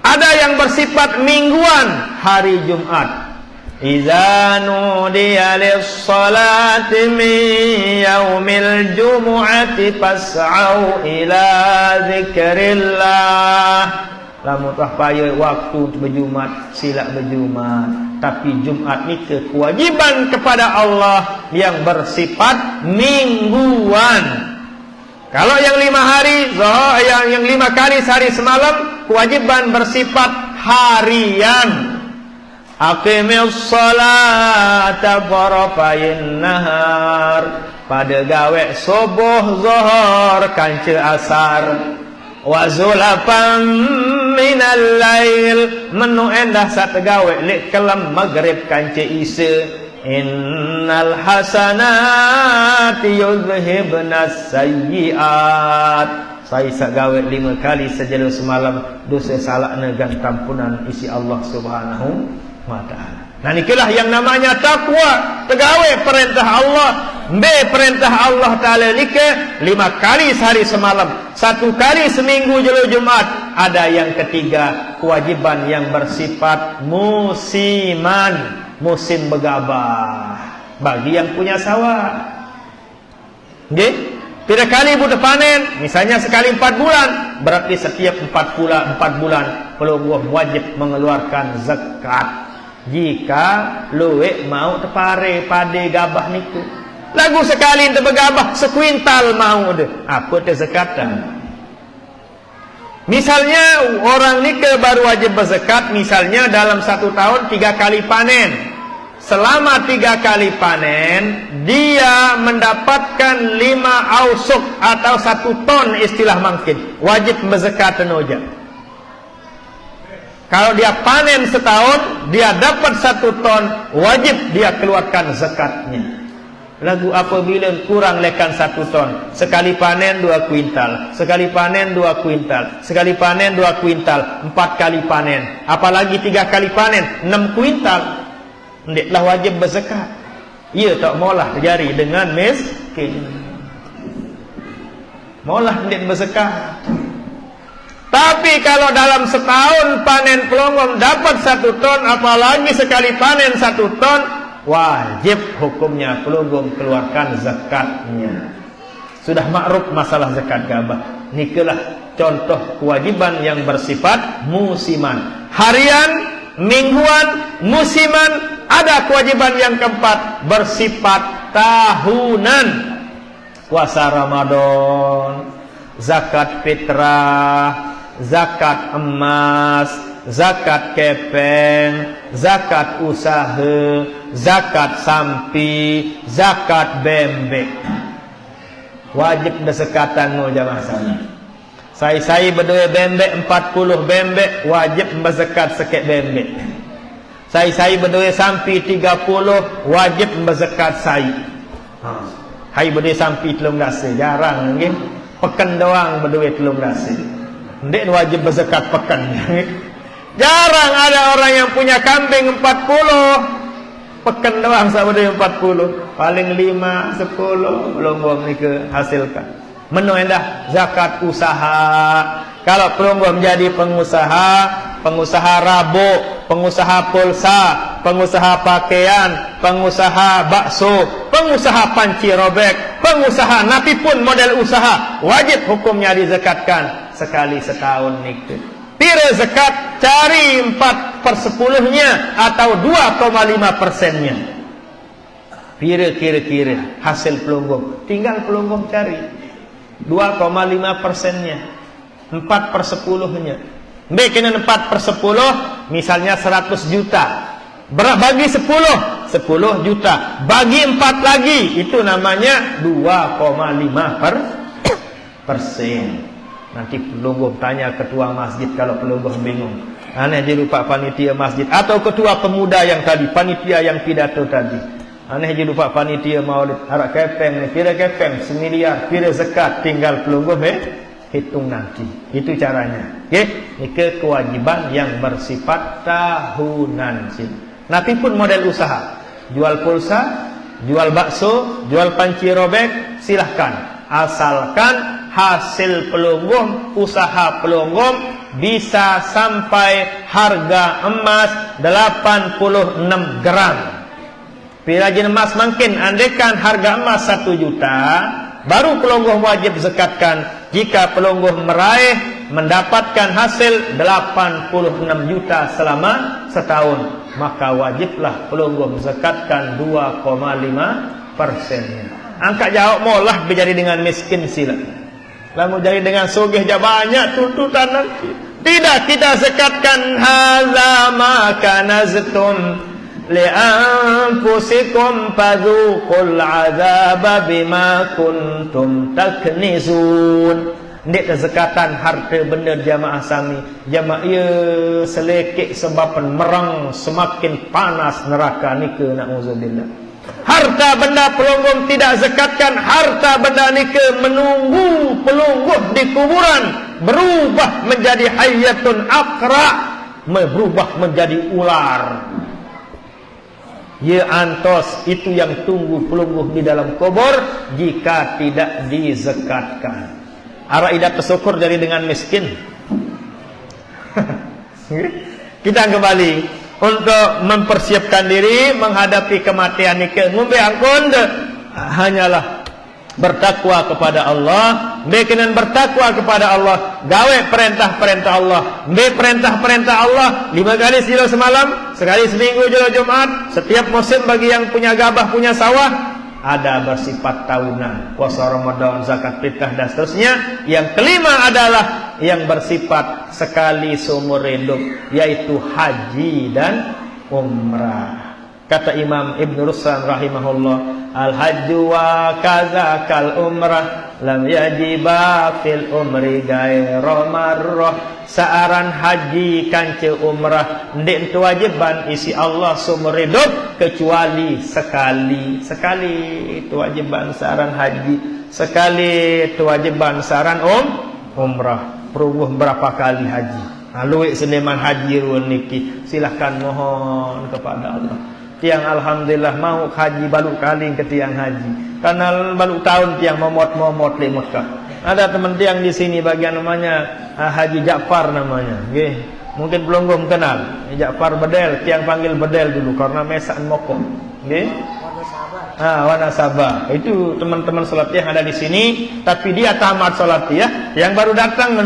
Ada yang bersifat mingguan, hari Jumat. Idza nudiya lis-salati min yaumil jumu'ati fas'au ila dzikrillah. Lamun tah payah waktu berjumat, sila berjumat. Tapi Jumat ni kewajiban kepada Allah yang bersifat mingguan. Kalau yang 5 hari, yang 5 kali sehari semalam, kewajiban bersifat harian. Aqimis salata tarafayn nahar, pada gawe subuh zuhur kanca asar, wa zulafan minal lail, menu endah sat gawe lek kelam maghrib kanca isya. Innal hasanati yuzhibnas sayyiat, saya sagawe 5 kali sejelo semalam dosa salahna gan tampunan isi Allah Subhanahu wa taala. Nah inilah yang namanya takwa, tegawe perintah Allah, perintah Allah taala nika 5 kali sehari semalam, 1 kali seminggu jelo Jumat. Ada yang ketiga, kewajiban yang bersifat musiman, musim begabah bagi yang punya sawah. Nggih, 3 kali butuh panen, misalnya sekali 4 bulan, berarti setiap 4 bulan pelungguh wajib mengeluarkan zakat. Jika luwe mau tepare pada gabah niku, lagu sekali ente begabah sekuintal mau deh, apa teh zakatan? Misalnya orang nikah baru wajib berzakat, misalnya dalam 1 tahun 3 kali panen. Selama 3 kali panen, dia mendapatkan 5 ausuk atau 1 ton istilah mangkin, wajib berzakat tenoja. Kalau dia panen setahun, dia dapat 1 ton, wajib dia keluarkan zakatnya. Lagu apabila kurang lekan 1 ton, sekali panen 2 kuintal, sekali panen 2 kuintal, sekali panen 2 kuintal, 4 kali panen, apalagi 3 kali panen 6 kuintal, ndeklah wajib berzakat. Ia tak maulah terjadi dengan miskin, maulah ndek berzakat. Tapi kalau dalam setahun panen pelonggong dapat 1 ton, apalagi sekali panen 1 ton, wajib hukumnya pelonggong keluarkan zakatnya. Sudah makruf masalah zakat gabah. Nikalah contoh kewajiban yang bersifat musiman. Harian, mingguan, musiman. Ada kewajiban yang keempat bersifat tahunan. Puasa Ramadan, zakat fitrah, zakat emas, zakat kepeng, zakat usaha, zakat sampi, zakat bembek. Wajib berzakatan no jamaah sana. Saya berdua bembek 40 bembek, wajib berzakat sekek bembek. Saya berdua sampi 30, wajib berzakat sai. Hai berdua sampi telung rasa, jarang nggih. Pekan doang berdua telung rasa. Ndek wajib berzakat pekan. Jarang ada orang yang punya kambing 40, pekan doang sabda 40, paling 5, 10 pelonggong ni ke hasilkan. Menu endah zakat usaha. Kalau pelonggong menjadi pengusaha rabuk, pengusaha pulsa, pengusaha pakaian, pengusaha bakso, pengusaha panci robek, pengusaha napi pun model usaha, wajib hukumnya dizakatkan sekali setahun niku. Pira zakat, cari 4/10-nya atau 2,5%-nya. Pira kira-kira hasil pelonggong, tinggal pelonggong cari 2,5%-nya, 4/10-nya. Bikin 4/10, misalnya 100 juta. Bagi 10 juta. Bagi 4 lagi, itu namanya 2,5%. Nanti pelungguh tanya ketua masjid kalau pelungguh bingung. Aneh je lupa panitia masjid atau ketua pemuda yang tadi, panitia yang pidato tadi. Aneh je lupa panitia maulid. Harap kepeng ni, kira kepeng 1 miliar, kira zakat, tinggal pelungguh hitung nanti. Itu caranya. Okay? Ini kewajiban yang bersifat tahunan. Nanti pun model usaha. Jual pulsa, jual bakso, jual panci robek, silahkan. Asalkan hasil pelunggum, usaha pelunggum bisa sampai harga emas 86 gram. Pirajin emas makin andaikan harga emas 1 juta, baru pelunggum wajib zakatkan. Jika pelunggum meraih mendapatkan hasil 86 juta selama setahun, maka wajiblah pelonggom zakatkan 2,5%-nya. Angkat jawab molah berjadi dengan miskin sila. Lalu jadi dengan sugih je banyak tuntutan nanti. Tidak, kita zakatkan hadza ma kanaztum li anfusikum fadzuqul azaba bima kuntum taknizun. Ndik zakatan harta benda jamaah sami. Jamaah ia selekek sebabkan merang semakin panas neraka nika na'udzubillah. Harta benda pelonggom tidak zakatkan, harta benda nika menunggu pelonggom di kuburan berubah menjadi hayatun akra, berubah menjadi ular. Ya antos itu yang tunggu pelonggom di dalam kubur jika tidak dizakatkan. Ara idat tersyukur dari dengan miskin. Kita kembali untuk mempersiapkan diri menghadapi kematian ini. Ngombe angkon hanyalah bertakwa kepada Allah, bekenan bertakwa kepada Allah, gawe perintah-perintah Allah, be perintah-perintah Allah 5 kali silo semalam, sekali seminggu jolo Jumat, setiap musim bagi yang punya gabah, punya sawah, ada bersifat tahunan, puasa Ramadan, zakat fitrah dan seterusnya. Yang kelima adalah yang bersifat sekali seumur hidup, yaitu haji dan umrah. Kata Imam Ibn Ruslan rahimahullah, al-hajju wa kadzakal umrah lam yajiba fil umri gaira marrah. Saaran haji kance umrah ndik wajiban isi Allah seumur hidup kecuali sekali. Sekali itu wajiban saaran haji, sekali itu wajiban saaran umrah. Perubuh berapa kali haji. Lalu seniman haji niki silahkan mohon kepada Allah. Tiang alhamdulillah mau haji balu kali ke tiang haji. Karena balu tahun tiang momot-momot di Mekah. Ada teman tiang di sini bagian namanya Haji Ja'far namanya. Nggih. Mungkin belum kenal. Ja'far Bedel, tiang panggil Bedel dulu karena mesan mokok. Nggih. Wana Sabah. Itu teman-teman salat yang ada di sini, tapi dia tamat salat ya. Yang baru datang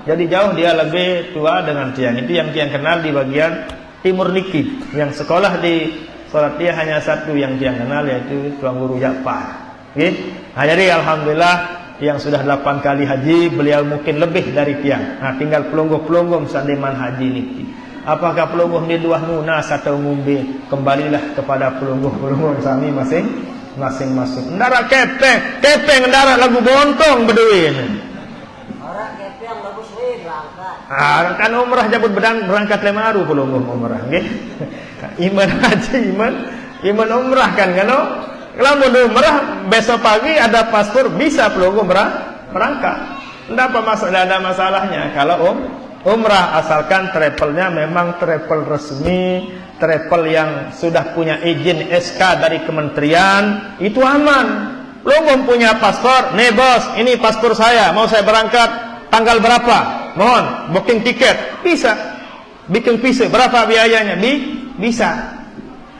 jadi jauh dia lebih tua dengan tiang. Itu yang tiang kenal di bagian timur niki. Yang sekolah di salat dia hanya satu yang tiang kenal, yaitu Tuan Guru Ja'far. Nggih. Jadi alhamdulillah yang sudah 8 kali haji, beliau mungkin lebih dari tiang. Tinggal pelonggom-pelonggom sandeman haji niki. Apakah pelonggom ni dua nunas atau ngumbe? Kembalilah kepada pelonggom-pelonggom sami masing-masing. Ndara kepeng ndara lagu bontong beduin. Orang kepeng lagu sering berangkat. Kan umrah jabut berangkat lemaru pelonggom umrah nggih. Iman haji iman umrah kan kano. Kalau mau umrah besok pagi ada paspor bisa pelonggom berangkat. Ndak ada masalahnya kalau umrah asalkan travelnya memang travel resmi, travel yang sudah punya izin SK dari kementerian, itu aman. Belum punya paspor, nih bos, ini paspor saya, mau saya berangkat tanggal berapa? Mohon booking tiket, bisa. Bikin visa, berapa biayanya? Bisa.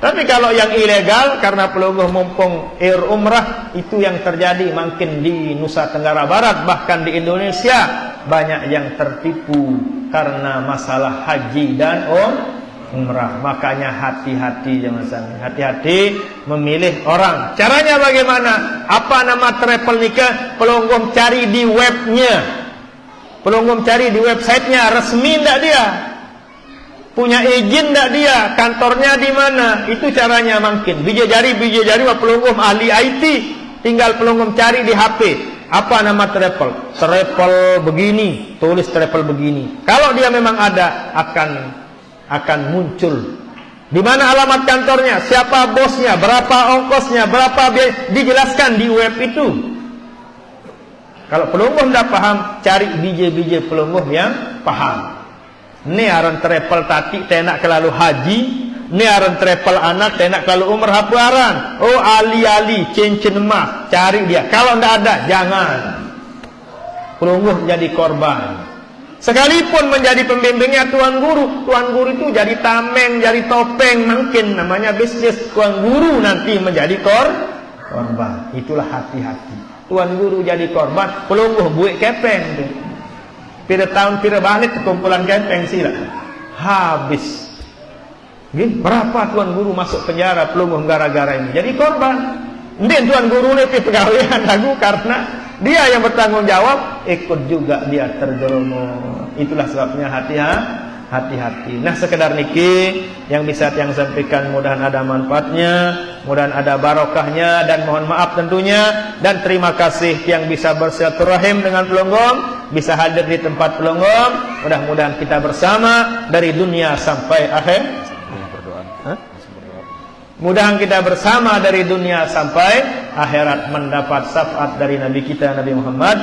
Tapi kalau yang ilegal karena pelonggom mumpung umrah, itu yang terjadi makin di Nusa Tenggara Barat, bahkan di Indonesia banyak yang tertipu karena masalah haji dan umrah. Makanya hati-hati jangan sampai. Hati-hati memilih orang. Caranya bagaimana? Apa nama travel nikah? Pelonggom cari di webnya. Pelonggom cari di websitenya, resmi enggak dia? Punya izin enggak dia? Kantornya di mana? Itu caranya mungkin. Bija jari pelonggom ahli IT. Tinggal pelonggom cari di HP. Apa nama travel? Travel begini, tulis travel begini. Kalau dia memang ada, akan muncul. Di mana alamat kantornya? Siapa bosnya? Berapa ongkosnya? Berapa biaya? Dijelaskan di web itu. Kalau pelonggom tidak paham, cari biji-biji pelonggom yang paham. Ini aran travel tati tenak kelalu haji, ini aran travel anak tenak kelalu umrah apa aran? Oh ali-ali cincin emas, cari dia. Kalau tidak ada, jangan. Pelonggom jadi korban. Sekalipun menjadi pembimbingnya tuan guru itu jadi tameng, jadi topeng, mungkin namanya bisnis. Tuan guru nanti menjadi korban. Itulah hati-hati. Tuan guru jadi korban, pelonggom buik kepeng. Pira tahun pira balik kumpulan genteng sila. Habis. Berapa tuan guru masuk penjara pelungguh gara-gara ini. Jadi korban. Ndin tuan guru lebih pegawaian lagu karena dia yang bertanggung jawab, ikut juga dia terjerumus. Itulah sebabnya hati-hati. Nah, sekedar niki yang bisa yang sampaikan, mudahan ada manfaatnya, mudahan ada barokahnya, dan mohon maaf tentunya, dan terima kasih yang bisa bersilaturahim dengan pelonggong, bisa hadir di tempat pelonggong. Mudah-mudahan kita bersama dari dunia sampai akhir. Mudahan kita bersama dari dunia sampai akhirat mendapat syafaat dari Nabi kita Nabi Muhammad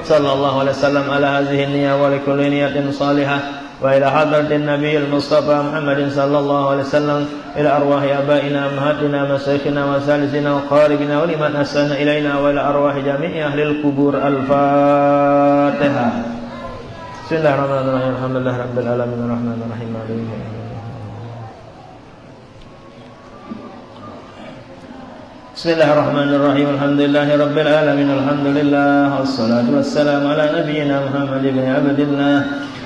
sallallahu alaihi wasallam ala hadhihi niyyah wa likulli niyatin salihah wa ila hadratin nabiyil mustafa Muhammadin sallallahu alaihi wasallam ila arwahi abaina amhatina masyayikhina wa salisina wa qaribina wa liman asana ilaina wa ila arwahi jami'i ahlil kubur. Al-Fatihah. Bismillahirrahmanirrahim. Alhamdulillahirabbil alamin arrahmanir rahim maliki yaumiddin. Bismillahirrahmanirrahim. Alhamdulillahirabbil alamin. Alhamdulillah wassalatu wassalamu ala nabiyyina Muhammad ibn Abdillah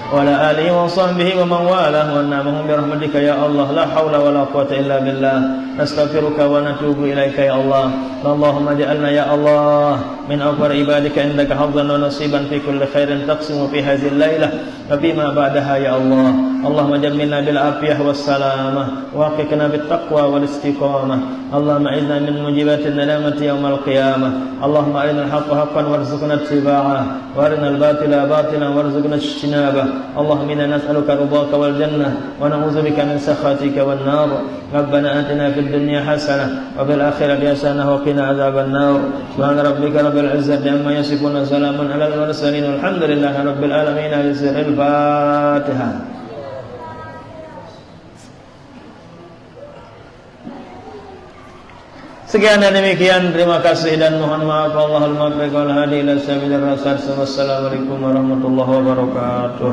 wa ala alihi wa sahbihi wa man walah wa na'amahum bi rahmatika ya Allah la haula wa la quwwata illa billah. Nastaghfiruka wa natubu ilaika ya Allah. Allahumma ja'alna ya Allah min awfar ibadika indaka hazzan wa nasiban fi kulli khairin taqsimu fi hadhihi al-lailah wa bima ba'daha ya Allah. Allahumma jammilna bil afiyah was salamah wa aqina bit taqwa wal istiqamah. Allahumma a'idna min mujibatin nadamati yawmal qiyamah. Allahumma arina al-haqqa haqqan warzuqna ittiba'ah wa arina al-batila batilan warzuqna ijtinabah. Allahumma inna nas'aluka ridhaka wal jannah wa na'udzubika min sakhatika wan nar. Rabbana atina fid dunya hasanah wa fil akhirati hasanah wa qina adzaban nar. Subhana rabbika rabbil izzati amma yasifun wa salamun alal mursalin walhamdulillahi rabbil alamin. Al-Fatihah. Sekian dan demikian, terima kasih dan mohon maaf. Allahul muwaffiq wal hadi ila sabilir rasyad. Wassalamualaikum warahmatullahi wabarakatuh.